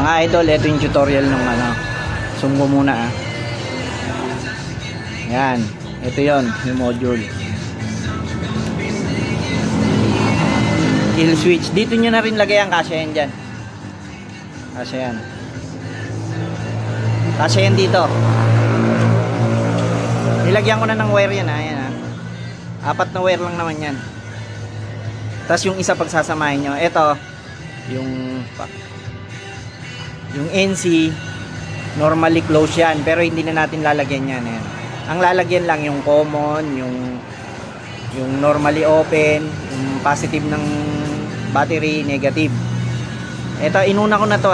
Mga idol, ito yung tutorial ng ano. Zoom ko muna Yan, ito yon yung module. Kill switch. Dito nyo na rin lagay ang kasya yan dyan. Kasya yan. Kasya yan dito. Nilagyan ko na ng wire yan Ayan 4 na wire lang naman yan. Tapos yung isa pagsasamahin nyo. Ito, yung NC, normally close yan. Pero hindi na natin lalagyan yan. Ayan. Ang lalagyan lang yung common, yung normally open, yung positive ng battery, negative. Ito, inuna ko na to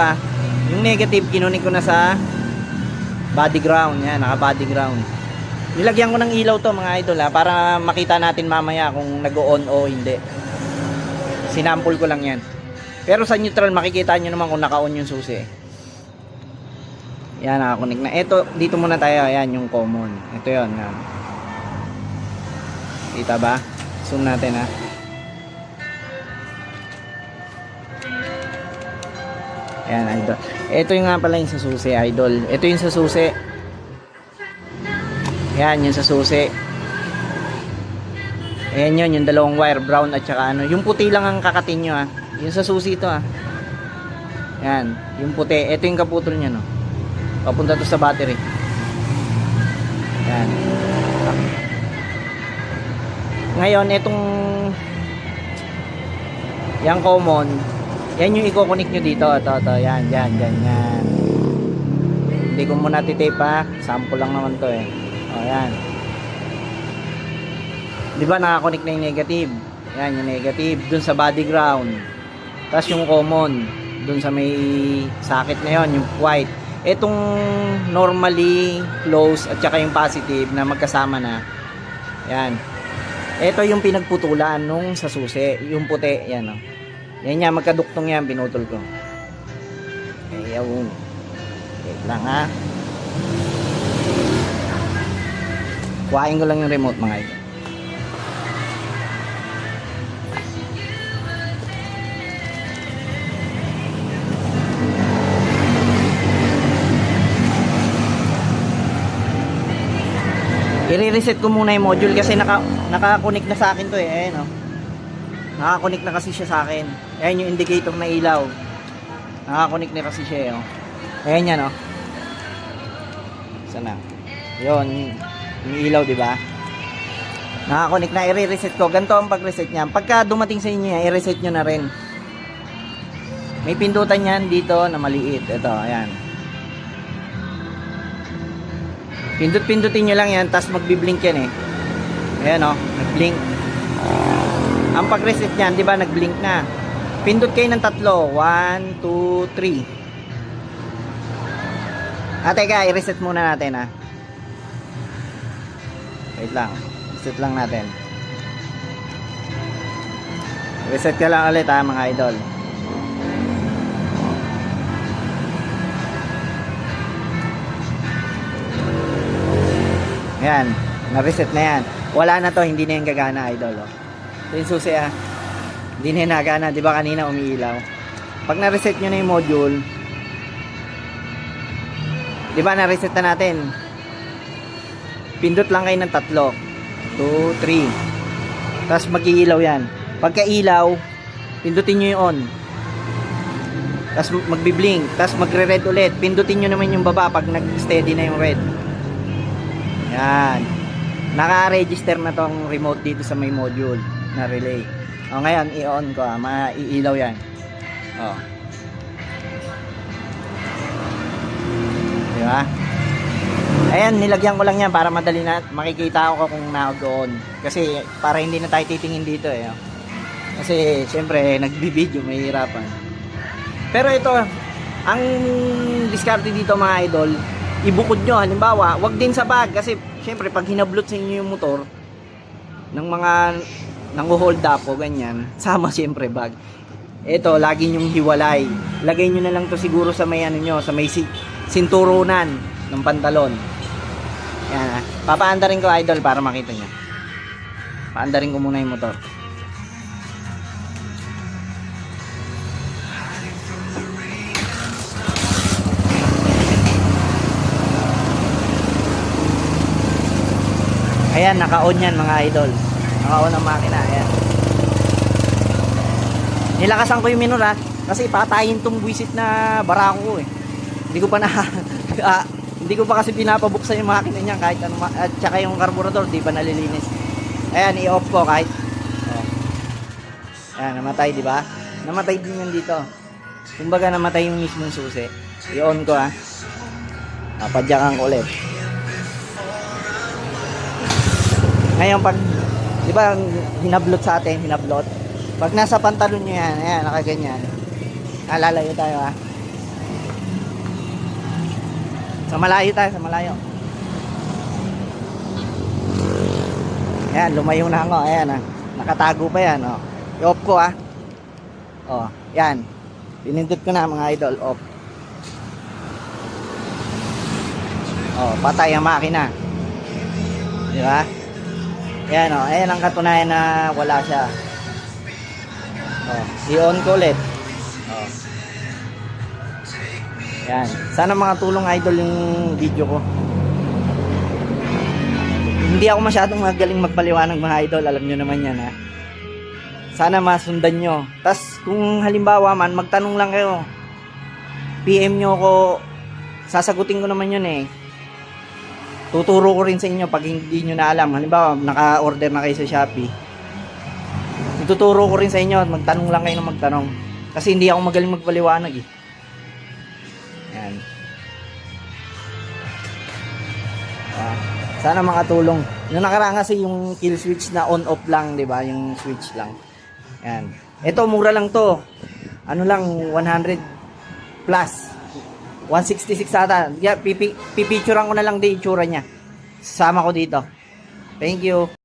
Yung negative, kinunik ko na sa body ground. Yan, naka body ground. Nilagyan ko ng ilaw to mga idol para makita natin mamaya kung nag-on o hindi. Sinample ko lang yan. Pero sa neutral, makikita nyo naman kung naka-on yung susi. Yan, nakakunik na. Ito, dito muna tayo. Yan, yung common. Ito yun. Yan. Kita ba? Zoom natin Ayan, idol. Ito yung nga pala yung sa susi, idol. Ito yung sa susi. Yan, yung sa susi. Ayan yun, yung dalawang wire, brown at saka ano. Yung puti lang ang kakatin nyo Yung sa susi ito Yan, yung puti. Ito yung kaputol nya no. Papunta to sa battery. Yan. Ngayon, itong yung common, yan yung i-connect nyo dito. Ito. Yan. Hindi ko muna titape sample lang naman to yan. Diba nakakonect na yung negative? Yan, yung negative dun sa body ground. Tapos yung common dun sa may socket na yon, yung white. Etong normally close at saka yung positive na magkasama na. Yan. Ito yung pinagputulan nung sa susi, yung puti, yan Yan yan, magkaduktong yan, pinutol ko. Ayaw. Wait lang Kuhain ko lang yung remote mga idol. I-reset ko muna yung module kasi naka-connect na sa akin to Ayan Naka-connect na kasi siya sa akin. Ayan yung indicator na ilaw. Naka-connect na kasi siya Ayan yan Sana. Yun, yung ilaw, di ba? Naka-connect na, i-reset ko. Ganito ang pag-reset niya. Pagka dumating sa inyo yan, i-reset nyo na rin. May pindutan yan dito na maliit. Ito, ayan. Pindut-pindutin nyo lang yan, tapos magbiblink yan Ayan nag-blink. Ang pag-reset niyan, di ba, nag-blink na. Pindot kayo ng 3. 1, 2, 3. Teka, i-reset muna natin Wait lang. Reset lang natin. Reset ka lang ulit mga idol. Ayan, na-reset na yan. Wala na to, hindi na yung gagana idol Ito yung susi Hindi na yung nagana, di ba kanina umiilaw. Pag na-reset nyo na yung module, di ba na-reset na natin, pindot lang kayo ng 3, 2, 3, tapos mag-iilaw yan. Pagka ilaw, pindutin nyo yung on, tapos magbiblink, tapos magre-red ulit. Pindutin nyo naman yung baba pag nag-steady na yung red. Yan, naka-register na tong remote dito sa may module na relay. Ngayon i-on ko maiilaw yan. Diba? Ayan, nilagyan ko lang yan para madali na makikita ako kung nag-on. Kasi para hindi na tayo titingin dito Kasi syempre nagbibideo, mahirapan. Pero ito, ang diskarte dito mga idol, ibukod nyo. Halimbawa, wag din sa bag kasi syempre pag hinablot sa inyo yung motor ng mga nang-hold up o ganyan, sama syempre bag. Ito, lagi nyong hiwalay. Lagay nyo na lang to siguro sa may sa may sinturunan ng pantalon. Yan Papaandarin ko idol para makita nyo. Paandarin ko muna yung motor. Ayan, naka-on yan mga idol. Naka-on ang makina. Ayan. Nilakasan ko yung minor ha. Kasi patayin tong buwisit na barako ko eh. Hindi ko pa na... hindi ko pa kasi pinapabuksan yung makina niya kahit ano. At saka yung carburetor, di pa nalilinis. Ayan, i-off ko kahit... Oh. Ayan, namatay di ba? Namatay din yan dito. Kumbaga namatay yung mismong susi. I-on ko ha. Padyakan ko ulit. Ngayon pag, di ba, hinablot sa atin, hinablot. Pag nasa pantalon nyo yan, ayan, nakaganyan. Lalayo tayo ha. Sa malayo tayo, sa malayo. Ayan, lumayo na ako, ayan ha. Nakatago pa yan, oh. I-off ko ha. Oh, yan. Pinindot ko na mga idol, off. Oh, patay ang makina. Di ba? Ayan o, ayan ang katunayan na wala siya. Oh, i-on ko ulit. Oh. Ayan. Sana mga tulong idol yung video ko. Hindi ako masyadong magaling magpaliwanag mga idol, alam nyo naman yan ha. Sana masundan nyo. Tas kung halimbawa man, magtanong lang kayo. PM nyo ko, sasagutin ko naman yun eh. Tuturo ko rin sa inyo pag hindi nyo na alam. Halimbawa, naka-order na kayo sa Shopee. Ituturo ko rin sa inyo. Magtanong lang kayo ng magtanong. Kasi hindi ako magaling magpaliwanag eh. Yan. Sana makatulong. Yung nakaraan kasi yung kill switch na on-off lang, di ba? Yung switch lang. Yan. Ito, mura lang to. Ano lang, 100 plus. 166 ata. Yeah, pipicturean ko na lang din itsura niya. Sama ko dito. Thank you.